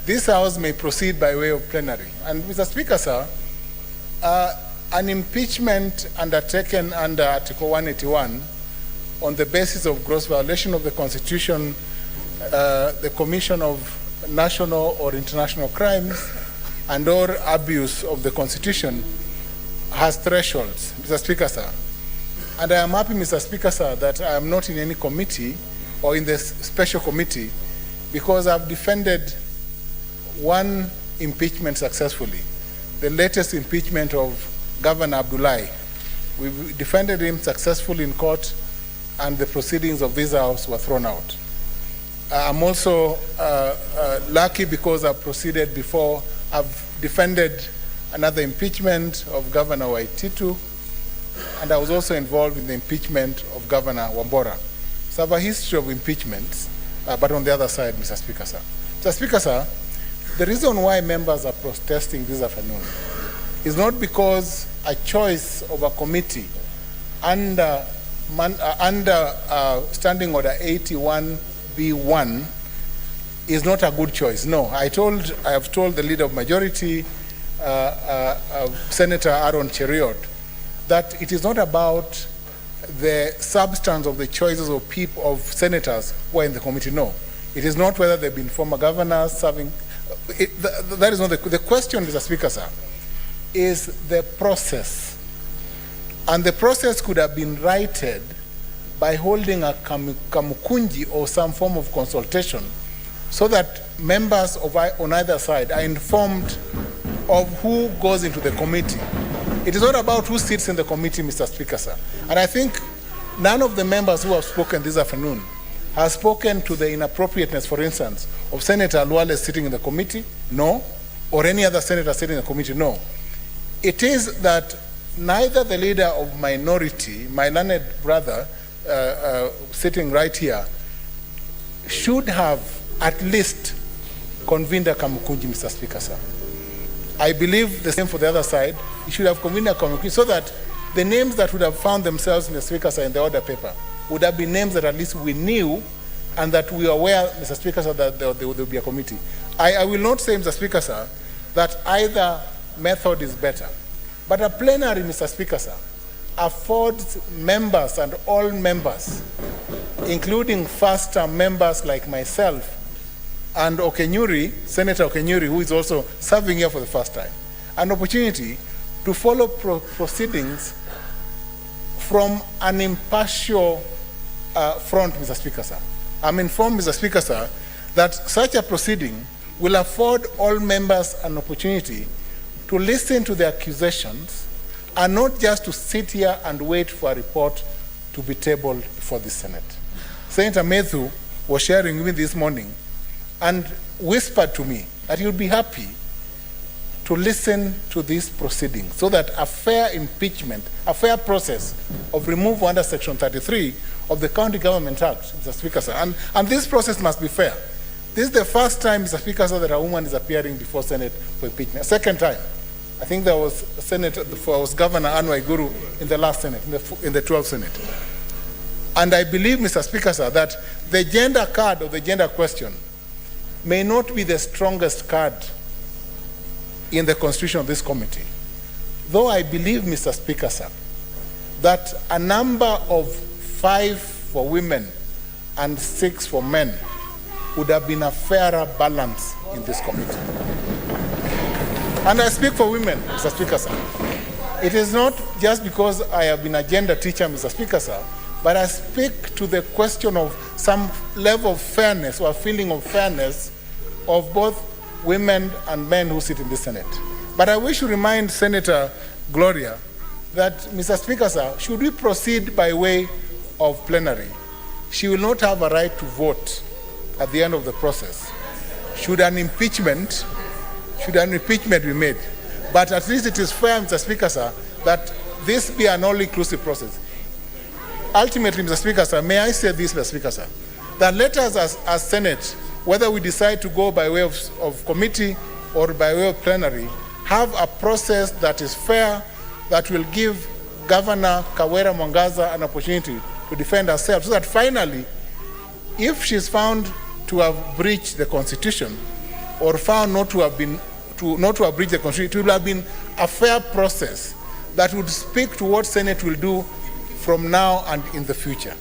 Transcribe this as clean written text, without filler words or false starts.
this House may proceed by way of plenary. And Mr. Speaker, sir, an impeachment undertaken under Article 181 on the basis of gross violation of the Constitution, the commission of national or international crimes, and or abuse of the Constitution has thresholds, Mr. Speaker, sir. And I am happy, Mr. Speaker, sir, that I am not in any committee or in the special committee because I've defended one impeachment successfully, the latest impeachment of Governor Abdullahi. We defended him successfully in court, and the proceedings of this House were thrown out. I'm also lucky because I've proceeded before. I've defended another impeachment of Governor Waititu, and I was also involved in the impeachment of Governor Wambora. So I have a history of impeachments, but on the other side, Mr. Speaker, sir. Mr. Speaker, sir, the reason why members are protesting this afternoon is not because a choice of a committee under Standing Order 81B1 is not a good choice. No, I have told the Leader of Majority, Senator Aaron Cheriot, that it is not about the substance of the choices of senators who are in the committee. No, it is not whether they've been former governors serving. That is not the question, Mr. Speaker, sir, is the process. And the process could have been righted by holding a kamukunji or some form of consultation so that members on either side are informed of who goes into the committee. It is not about who sits in the committee, Mr. Speaker, sir. And I think none of the members who have spoken this afternoon has spoken to the inappropriateness, for instance, of Senator Aluale sitting in the committee, no, or any other senator sitting in the committee, no. It is that neither the leader of minority, my learned brother, sitting right here, should have at least convened a kamukunji, Mr. Speaker, sir. I believe the same for the other side. You should have convened a kamukunji so that the names that would have found themselves in the Speaker, sir, in the order paper would have been names that at least we knew and that we are aware, Mr. Speaker, sir, that there will be a committee. I will not say, Mr. Speaker, sir, that either method is better. But a plenary, Mr. Speaker, sir, affords members and all members, including first-term members like myself and Okenyuri, Senator Okenyuri, who is also serving here for the first time, an opportunity to follow proceedings from an impartial front, Mr. Speaker, sir. I'm informed, Mr. Speaker, sir, that such a proceeding will afford all members an opportunity to listen to the accusations and not just to sit here and wait for a report to be tabled before the Senate. Senator Methu was sharing with me this morning and whispered to me that he would be happy to listen to this proceeding so that a fair impeachment, a fair process of removal under Section 33 of the County Government Act, Mr. Speaker, sir, and this process must be fair. This is the first time, Mr. Speaker, sir, that a woman is appearing before Senate for impeachment. Second time. I think there was Governor Anwar Guru in the last Senate, in the 12th Senate. And I believe, Mr. Speaker, sir, that the gender card or the gender question may not be the strongest card in the constitution of this committee. Though I believe, Mr. Speaker, sir, that a number of 5 for women and 6 for men would have been a fairer balance in this committee. And I speak for women, Mr. Speaker, sir. It is not just because I have been a gender teacher, Mr. Speaker, sir, but I speak to the question of some level of fairness or a feeling of fairness of both women and men who sit in the Senate. But I wish to remind Senator Gloria that, Mr. Speaker, sir, should we proceed by way of plenary, she will not have a right to vote at the end of the process. Should an impeachment be made? But at least it is fair, Mr. Speaker, sir, that this be an all-inclusive process. Ultimately, Mr. Speaker, sir, may I say this, Mr. Speaker, sir, that let us as Senate, whether we decide to go by way of committee or by way of plenary, have a process that is fair, that will give Governor Gov Mwangaza an opportunity to defend herself, so that finally, if she's found to have breached the Constitution, or found not to have breached the Constitution, it would have been a fair process that would speak to what Senate will do from now and in the future.